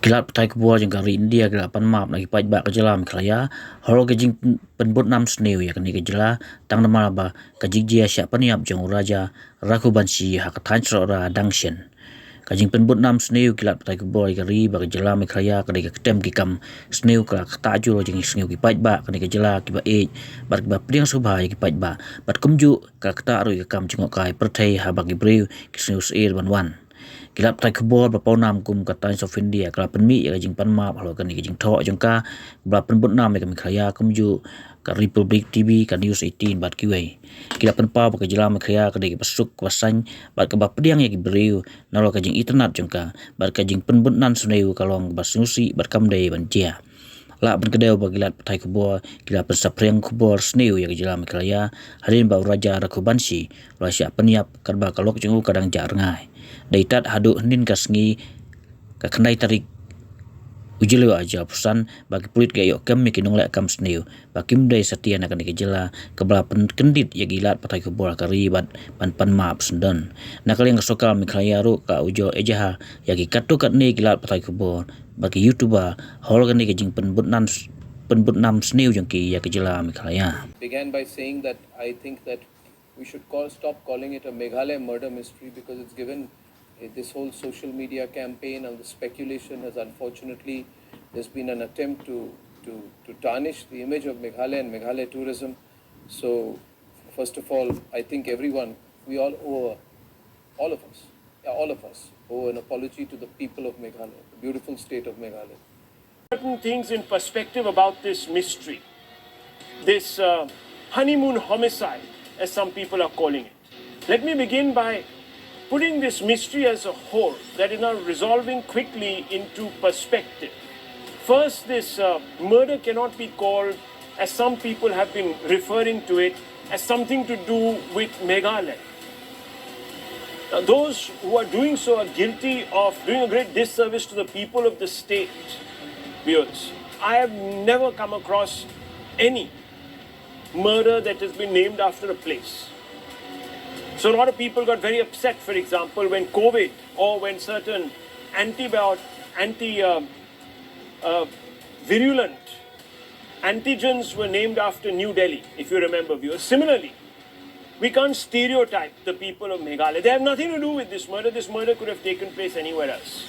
Kilat Pathai Khubor jeng kari India kilat Panmab lagi paj bak kejala Meghalaya horo kejing Pynbud nam sneu ya kani kejala tang nama ba kajing jia syak paniap jeng uraja raku bansi hak tanchro ra dangshen kajing Pynbud nam sneu kilat Pathai Khubor kari bak kejala Meghalaya kani ketem kikam sneu kala ktajur jeng sneu ki paj bak kani kejala ki ba bat ba priang subha ki paj ba bat kumju kala kta ru kam jengok kai Pathai ha bak ibreu ki sneu seir wan Kilat Pathai Khubor berpau nam kum kata of India kelap penmi ya jing Panmab halo kan jing thok jengka berap Pynbud nam ya Meghalaya kumju ka Republic TV ka News 18 bat kiwei kilat penpa ba kejala Meghalaya ka pasuk wasan bat ka ba pediang ya gibreu nalo ka jing internet jengka bat ka jing Pynbud nan suneu kalong basusi bat kamdei banjia la ban kedeu ba kilat Pathai Khubor kilat pensapriang Khubor sneu ya kejala Meghalaya halin ba raja rakubansi rasya peniap karba kalok jengu kadang jar ngai daitat hadu nin kasngi ka khandai tarik ujilo aja pesan bagi pulit gayo kem mikinong lek kam sneu bakim dai setia nak ke jela kebala kendit ya gilat Pathai Khubor karibat Panmab sendan nakal yang sokal Meghalaya ru ka ujo ejaha ya ki katu kat ni gilat Pathai Khubor bagi youtuber hol kan ke jing Pynbud nam sneu jengki ya ke jela Meghalaya began by saying that I think that we should stop calling it a Meghalaya murder mystery because it's given this whole social media campaign and the speculation has unfortunately there's been an attempt to tarnish the image of Meghalaya and Meghalaya tourism. So first of all, I think we all owe, all of us owe an apology to the people of Meghalaya, the beautiful state of Meghalaya. Certain things in perspective about this mystery, this honeymoon homicide, as some people are calling it. Let me begin by putting this mystery as a whole, that is now resolving quickly into perspective. First, this murder cannot be called, as some people have been referring to it, as something to do with Meghalaya. Now, those who are doing so are guilty of doing a great disservice to the people of the state. Viewers, I have never come across any murder that has been named after a place. So a lot of people got very upset, for example, when COVID or when certain virulent antigens were named after New Delhi, if you remember, viewers. Similarly, we can't stereotype the people of Meghalaya. They have nothing to do with this murder. This murder could have taken place anywhere else.